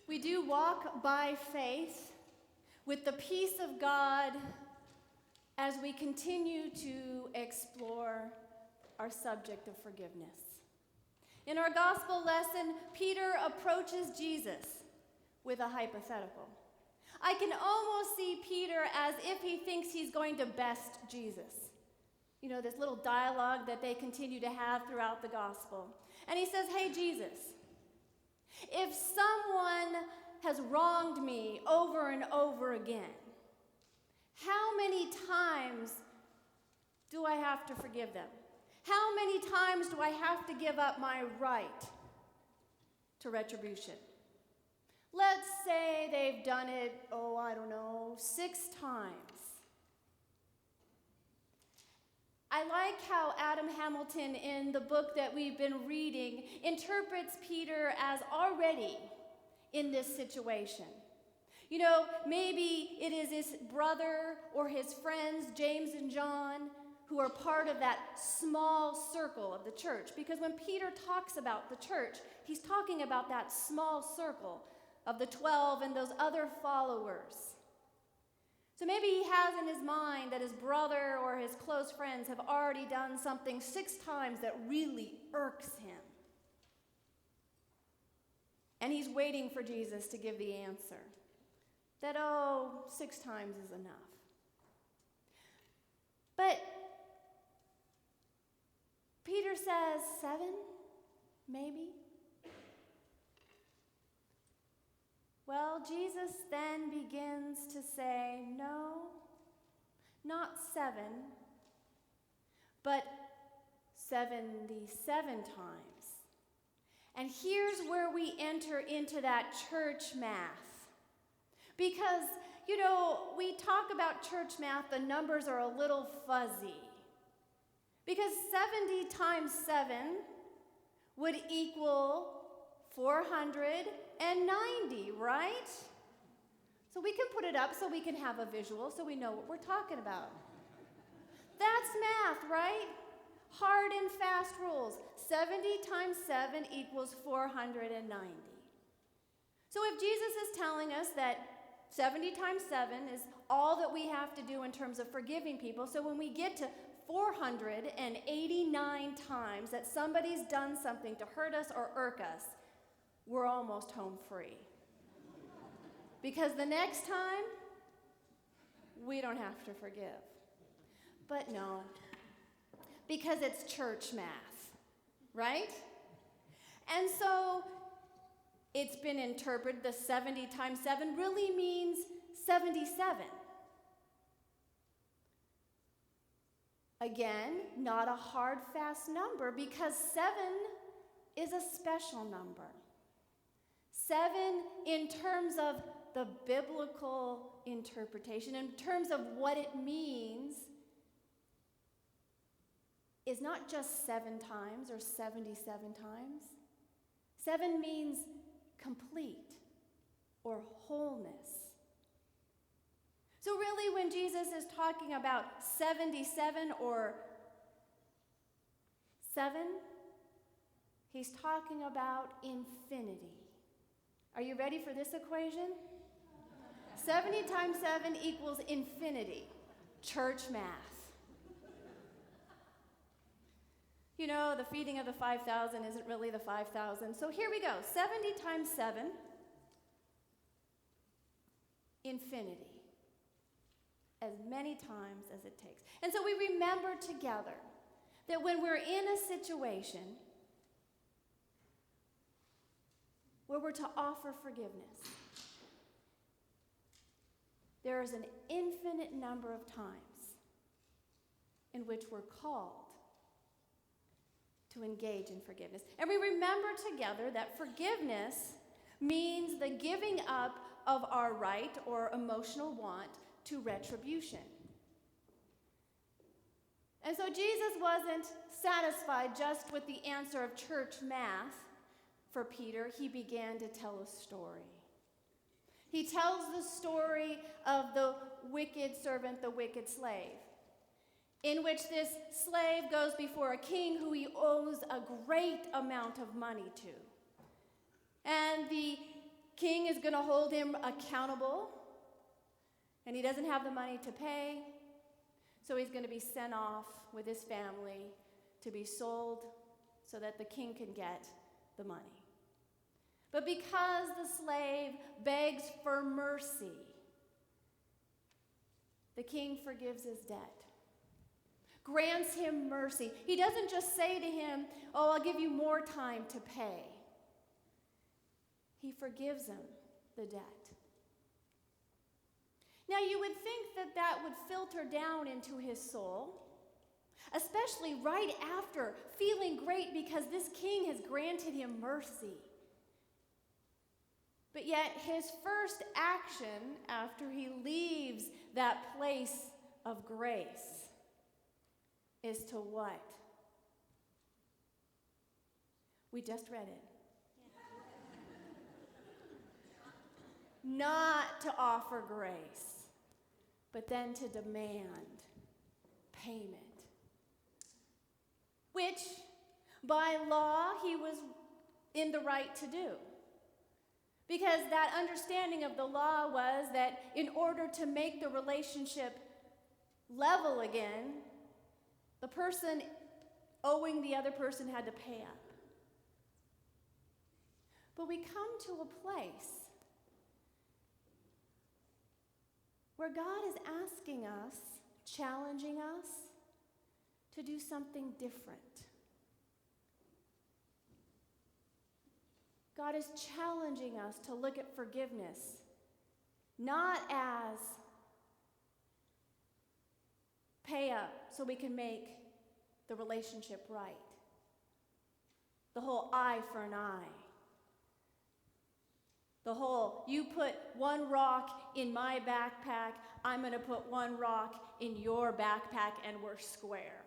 We do walk by faith with the peace of God as we continue to explore our subject of forgiveness. In our gospel lesson, Peter approaches Jesus with a hypothetical. I can almost see Peter as if he thinks he's going to best Jesus. You know, this little dialogue that they continue to have throughout the gospel. And he says, "Hey, Jesus, if someone has wronged me over and over again, how many times do I have to forgive them? How many times do I have to give up my right to retribution?" Let's say they've done it, 6 times. I like how Adam Hamilton, in the book that we've been reading, interprets Peter as already in this situation. You know, maybe it is his brother or his friends, James and John, who are part of that small circle of the church. Because when Peter talks about the church, he's talking about that small circle of the 12 and those other followers. So maybe he has in his mind that his brother or his close friends have already done something 6 times that really irks him. And he's waiting for Jesus to give the answer. That, 6 times is enough. But Peter says 7, maybe. Well, Jesus then begins to say, no, not 7, but 77 times. And here's where we enter into that church math. Because, we talk about church math, the numbers are a little fuzzy. Because 70 times 7 would equal 490, right? So we can put it up so we can have a visual so we know what we're talking about. That's math, right? Hard and fast rules. 70 times 7 equals 490. So if Jesus is telling us that 70 times 7 is all that we have to do in terms of forgiving people, so when we get to 489 times that somebody's done something to hurt us or irk us, we're almost home free. Because the next time, we don't have to forgive. But no, because it's church math, right? And so it's been interpreted, the 70 times 7 really means 77. Again, not a hard, fast number because 7 is a special number. 7 in terms of the biblical interpretation, in terms of what it means, is not just 7 times or 77 times. 7 means complete or wholeness. So really when Jesus is talking about 77 or 7, he's talking about infinity. Are you ready for this equation? 70 times 7 equals infinity. Church math. The feeding of the 5,000 isn't really the 5,000. So here we go. 70 times 7, infinity. As many times as it takes. And so we remember together that when we're in a situation where we're to offer forgiveness, there is an infinite number of times in which we're called to engage in forgiveness. And we remember together that forgiveness means the giving up of our right or emotional want to retribution. And so Jesus wasn't satisfied just with the answer of church math for Peter. He began to tell a story. He tells the story of the wicked servant, the wicked slave, in which this slave goes before a king who he owes a great amount of money to. And the king is going to hold him accountable, and he doesn't have the money to pay, so he's going to be sent off with his family to be sold so that the king can get the money. But because the slave begs for mercy, the king forgives his debt, grants him mercy. He doesn't just say to him, "Oh, I'll give you more time to pay." He forgives him the debt. Now, you would think that that would filter down into his soul, especially right after feeling great because this king has granted him mercy. But yet, his first action after he leaves that place of grace is to what? We just read it. Not to offer grace, but then to demand payment, which by law he was in the right to do. Because that understanding of the law was that in order to make the relationship level again, the person owing the other person had to pay up. But we come to a place where God is asking us, challenging us to do something different. God is challenging us to look at forgiveness not as pay up so we can make the relationship right. The whole eye for an eye. The whole, you put one rock in my backpack, I'm going to put one rock in your backpack, and we're square.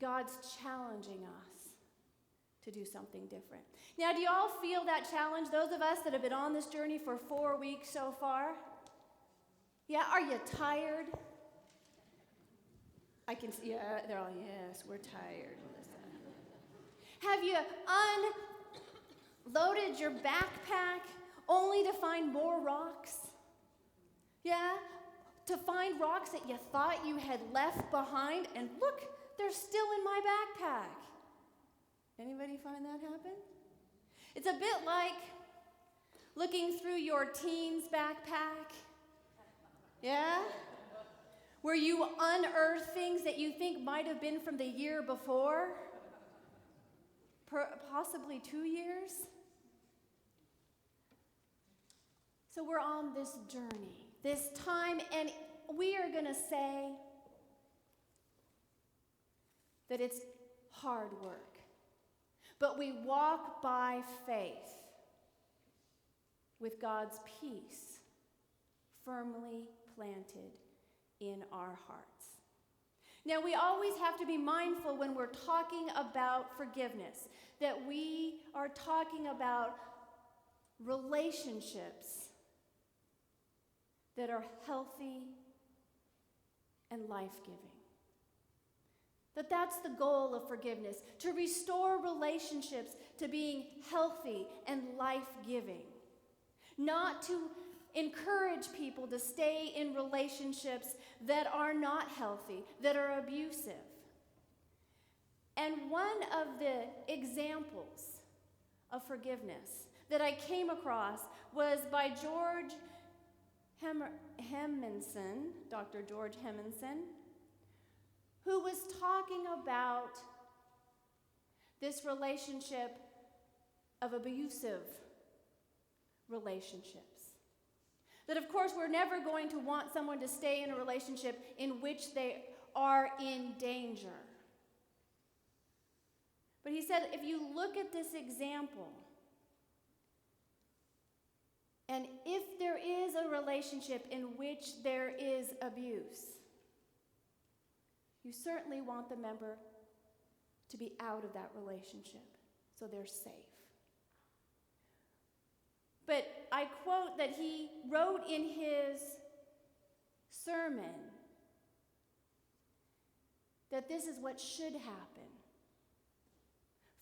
God's challenging us to do something different. Now, do you all feel that challenge? Those of us that have been on this journey for 4 weeks so far? Yeah, are you tired? I can see, yeah, they're all, yes, we're tired, Melissa. Have you unloaded your backpack only to find more rocks? Yeah? To find rocks that you thought you had left behind, and look, they're still in my backpack. Anybody find that happen? It's a bit like looking through your teen's backpack. Yeah? Where you unearth things that you think might have been from the year before, possibly 2 years. So we're on this journey, this time, and we are going to say that it's hard work. But we walk by faith with God's peace firmly planted in our hearts. Now, we always have to be mindful when we're talking about forgiveness that we are talking about relationships that are healthy and life-giving. That's the goal of forgiveness, to restore relationships to being healthy and life-giving, not to encourage people to stay in relationships that are not healthy, that are abusive. And one of the examples of forgiveness that I came across was by George Hemmenson, Dr. George Hemmenson, who was talking about this relationship of abusive relationships. That, of course, we're never going to want someone to stay in a relationship in which they are in danger. But he said, if you look at this example, and if there is a relationship in which there is abuse, you certainly want the member to be out of that relationship so they're safe. But I quote that he wrote in his sermon that this is what should happen,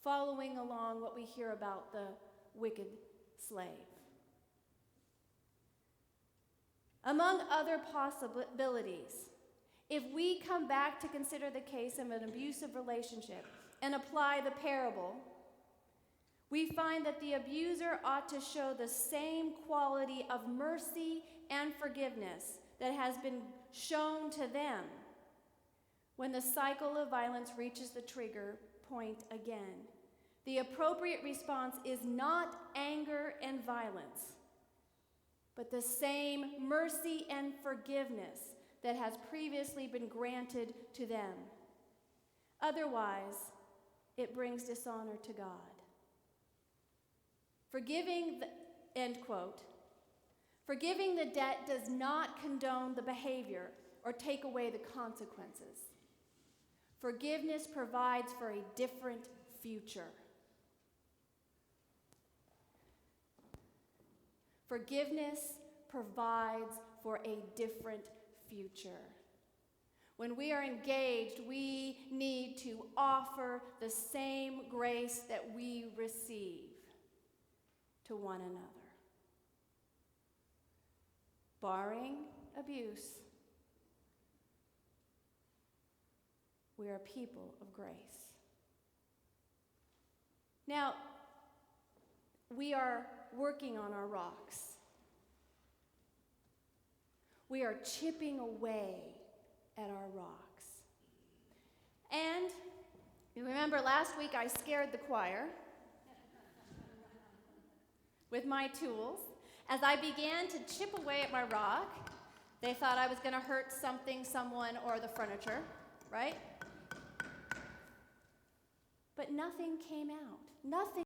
following along what we hear about the wicked slave. Among other possibilities, if we come back to consider the case of an abusive relationship and apply the parable, we find that the abuser ought to show the same quality of mercy and forgiveness that has been shown to them when the cycle of violence reaches the trigger point again. The appropriate response is not anger and violence, but the same mercy and forgiveness that has previously been granted to them. Otherwise, it brings dishonor to God. End quote. Forgiving the debt does not condone the behavior or take away the consequences. Forgiveness provides for a different future. Forgiveness provides for a different future. When we are engaged, we need to offer the same grace that we receive to one another. Barring abuse, we are people of grace. Now, we are working on our rocks. We are chipping away at our rocks. And you remember last week I scared the choir with my tools. As I began to chip away at my rock, they thought I was going to hurt something, someone, or the furniture, right? But nothing came out. Nothing.